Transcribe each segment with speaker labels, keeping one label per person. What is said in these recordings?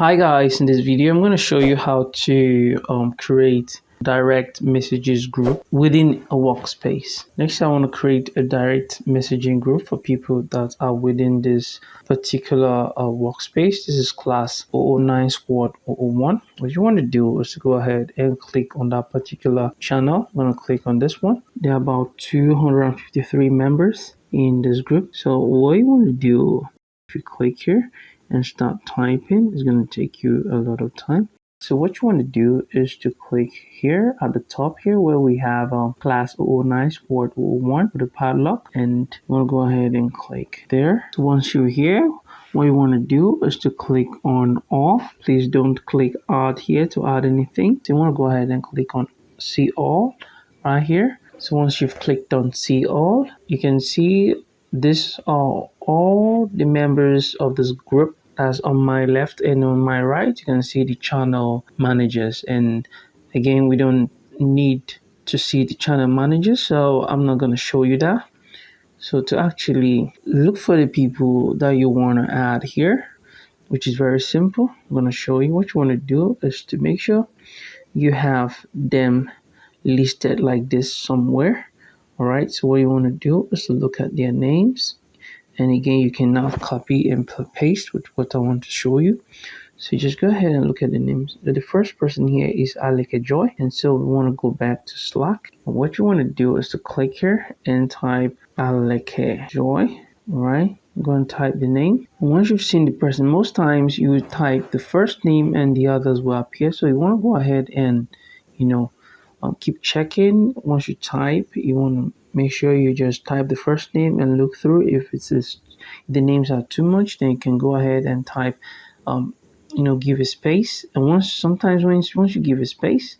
Speaker 1: Hi guys, in this video I'm going to show you how to create direct messages group within a workspace. Next I want to create a direct messaging group for people that are within this particular workspace. This is class 009 squad 001. What you want to do is to go ahead and click on that particular channel. I'm going to click on this one. There are about 253 members in this group. So what you want to do, if you click here and start typing, it's going to take you a lot of time. So what you want to do is to click here at the top here where we have class 009 sport 001 with a padlock, and you want to go ahead and click there. So once you're here, what you want to do is to click on all. Please don't click add here to add anything. So you want to go ahead and click on see all right here. So once you've clicked on see all, you can see this are all the members of this group. As on my left and on my right, you can see the channel managers. And again, we don't need to see the channel managers, so I'm not going to show you that. So to actually look for the people that you want to add here, which is very simple, I'm going to show you. What you want to do is to make sure you have them listed like this somewhere. All right, so what you want to do is to look at their names, and again you can now copy and paste with what I want to show you. So you just go ahead and look at the names. The first person here is Aleke Joy, and so we want to go back to Slack. And what you want to do is to click here and type Aleke Joy. All right, I'm going to type the name. And once you've seen the person, most times you would type the first name and the others will appear. So you want to go ahead and keep checking. Once you type, you want to make sure you just type the first name and look through. If the names are too much, then you can go ahead and type give a space. And once you give a space,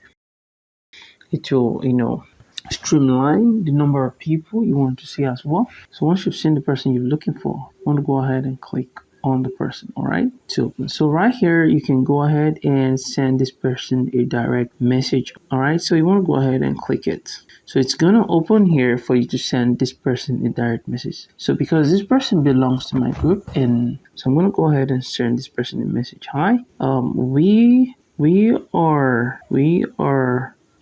Speaker 1: it will streamline the number of people you want to see as well. So once you've seen the person you're looking for, you want to go ahead and click on the person. All right, so right here you can go ahead and send this person a direct message. All right, so you want to go ahead and click it. So it's gonna open here for you to send this person a direct message. So because this person belongs to my group, and so I'm gonna go ahead and send this person a message. Hi, we are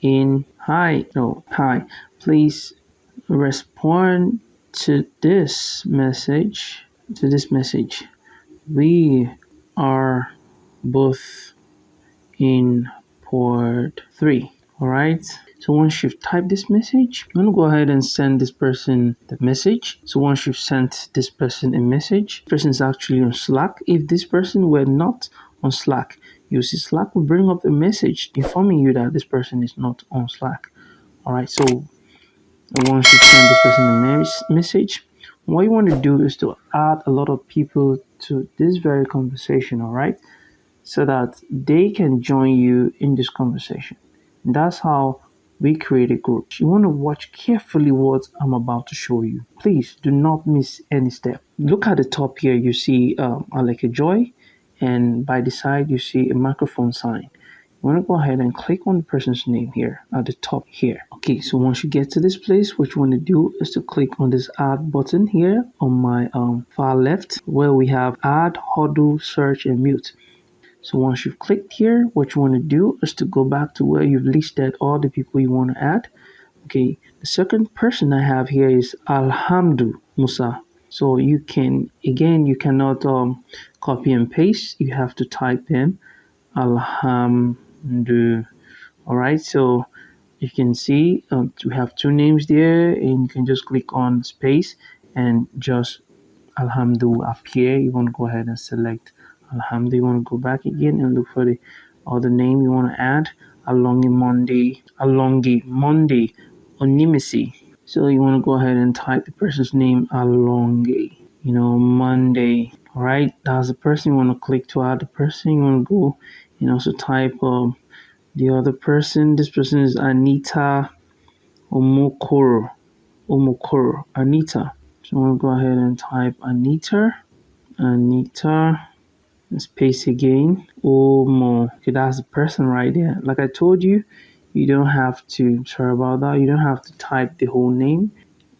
Speaker 1: in hi, please respond to this message. We are both in port 3. All right, so once you've typed this message, I'm gonna go ahead and send this person the message. So once you've sent this person a message, this person is actually on Slack. If this person were not on Slack, you see Slack will bring up a message informing you that this person is not on Slack. All right, so once you send this person a message, what you want to do is to add a lot of people to this very conversation. All right, so that they can join you in this conversation. And that's how we create a group. You want to watch carefully what I'm about to show you. Please do not miss any step. Look at the top here, you see Aleke Joy, and by the side you see a microphone sign. You want to go ahead and click on the person's name here at the top here. Okay, so once you get to this place, what you want to do is to click on this add button here on my far left where we have add, huddle, search, and mute. So once you've clicked here, what you want to do is to go back to where you've listed all the people you want to add. Okay, the second person I have here is Alhamdu Musa. So you cannot copy and paste. You have to type in Alhamdu. All right, so you can see we have two names there, and you can just click on space and just Alhamdu appear. You want to go ahead and select Alhamdu. You want to go back again and look for the other name you want to add. Alongi Monday, Onimisi. So you want to go ahead and type the person's name Alongi, Monday. All right, that's the person. You want to click to add the person. You want to go and also type the other person. This person is Anita Omokoro. Anita. So I'm going to go ahead and type Anita, space again, Omo. Okay, that's the person right there. Like I told you, you don't have to, sorry about that, you don't have to type the whole name.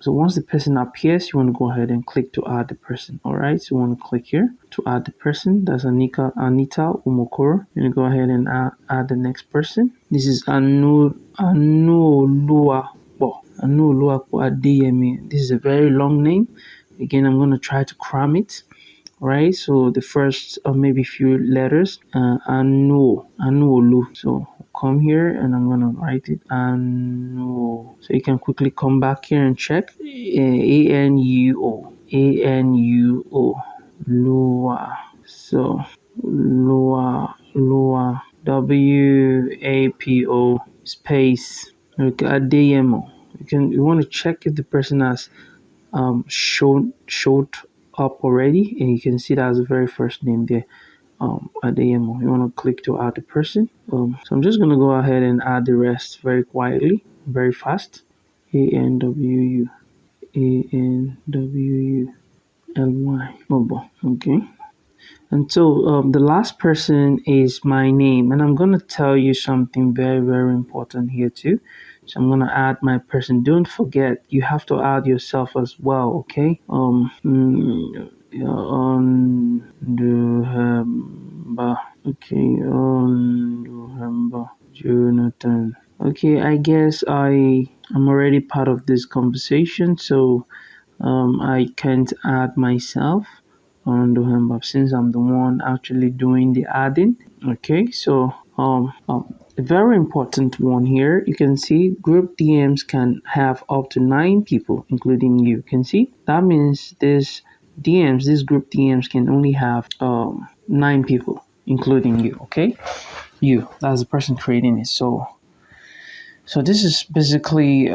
Speaker 1: So once the person appears, you want to go ahead and click to add the person. All right, so you want to click here to add the person. That's Anita Umokoro. You want to go ahead and add the next person. This is Anuoluwapo Adeyemi. This is a very long name. Again, I'm going to try to cram it. Right, so the first maybe few letters, Anuolu. So come here and I'm gonna write it Anu. So you can quickly come back here and check Anuo, Lua. So Lua WAPO space. Okay, Adeyemo. You want to check if the person has showed up already, and you can see that's the very first name there, Adeyemo. You want to click to add the person. So I'm just going to go ahead and add the rest very quietly, very fast. ANWU ANWULY. Okay. And so the last person is my name, and I'm going to tell you something very, very important here too. So I'm going to add my person. Don't forget, you have to add yourself as well, okay? On the okay, on the Jonathan. Okay, I guess I'm already part of this conversation, so I can't add myself on the Hembab since I'm the one actually doing the adding. Okay, so a very important one here. You can see group DMs can have up to 9 people, including you. Can see that means this group DMs can only have 9 people, including you. Okay, that's the person creating it. So this is basically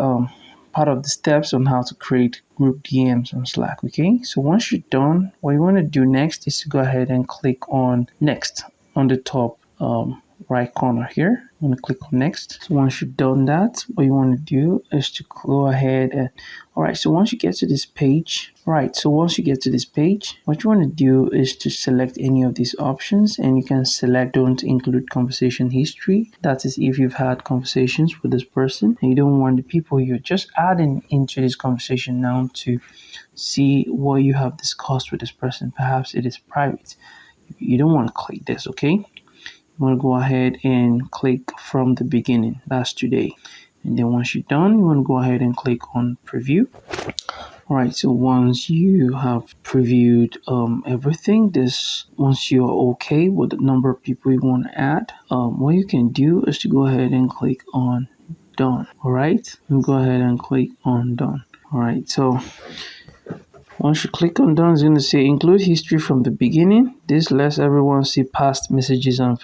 Speaker 1: part of the steps on how to create group DMs on Slack. Okay, so once you're done, what you want to do next is to go ahead and click on next on the top right corner here. You want to click on next. So once you've done that, what you want to do is to go ahead and so once you get to this page, what you want to do is to select any of these options, and you can select don't include conversation history. That is if you've had conversations with this person and you don't want the people you're just adding into this conversation now to see what you have discussed with this person. Perhaps it is private. You don't want to click this, okay? You want to go ahead and click from the beginning. That's today. And then once you're done, you want to go ahead and click on preview. All right, so once you have previewed everything, once you're okay with the number of people you want to add, what you can do is to go ahead and click on done. All right, and go ahead and click on done. All right, so once you click on done, it's going to say include history from the beginning. This lets everyone see past messages, and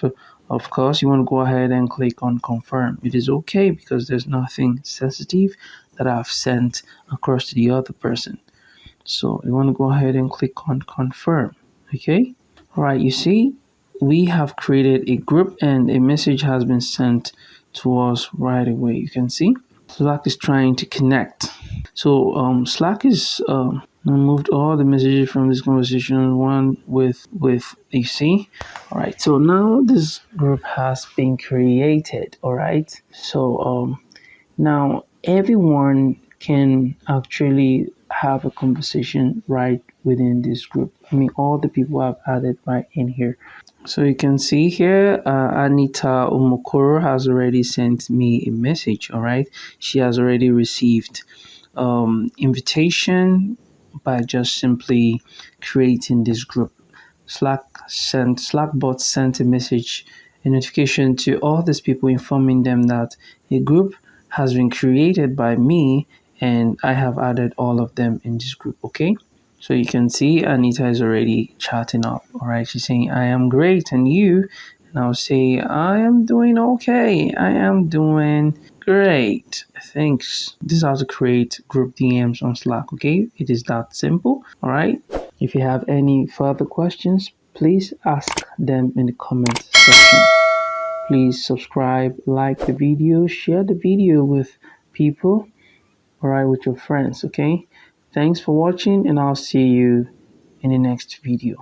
Speaker 1: of course, you want to go ahead and click on confirm. It is okay because there's nothing sensitive that I've sent across to the other person. So you want to go ahead and click on confirm. Okay. All right. You see, we have created a group and a message has been sent to us right away. You can see Slack is trying to connect. So Slack is moved all the messages from this conversation one with you see. All right, so now this group has been created. All right, so now everyone can actually have a conversation right within this group. I mean, all the people I've added right in here. So you can see here, Anita Umokoro has already sent me a message. All right, she has already received invitation by just simply creating this group. Slackbot sent a message, a notification to all these people informing them that a group has been created by me and I have added all of them in this group. Okay, so you can see Anita is already chatting up. All right, she's saying I am great, and you? And I'll say I am doing okay. I am doing great. Thanks. This is how to create group DMs on Slack. Okay, it is that simple. All right. If you have any further questions, please ask them in the comment section. Please subscribe, like the video, share the video with people. All right, with your friends. Okay. Thanks for watching, and I'll see you in the next video.